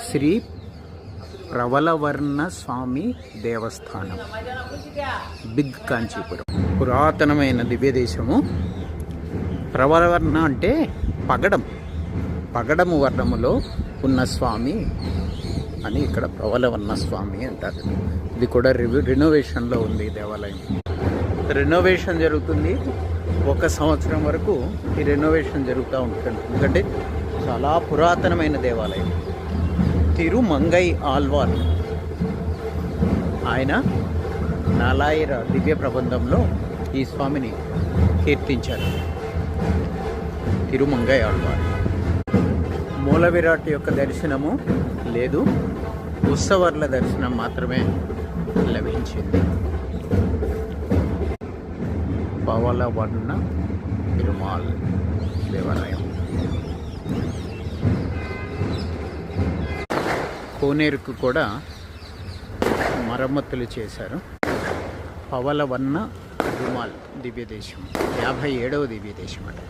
శ్రీ ప్రవలవర్ణ స్వామి దేవస్థానం, big Kanchipuram. పురాతనమైన దివ్యదేశము. ప్రవలవర్ణ అంటే పగడము వర్ణములో ఉన్న స్వామి అని ఇక్కడ ప్రవలవర్ణ స్వామి అంటారు. ఇది కూడా రినోవేషన్లో ఉంది. దేవాలయం రెనోవేషన్ జరుగుతుంది. 1 సంవత్సరం వరకు ఈ రెనోవేషన్ జరుగుతూ ఉంటుంది. ఎందుకంటే చాలా పురాతనమైన దేవాలయం. తిరుమంగై ఆళ్వార్ ఆయన నాలాయిర దివ్య ప్రబంధంలో ఈ స్వామిని కీర్తించారు. తిరుమంగై ఆళ్వార్. మూల విరాట్ యొక్క దర్శనము లేదు, ఉత్సవర్ల దర్శనం మాత్రమే లభించింది. పవలవర్ణ తిరుమాల్ దేవాలయం. కోనేరుకు కూడా మరమ్మతులు చేశారు. పవలవర్ణ తిరుమాల్ దివ్యదేశం 57వ దివ్యదేశం అట.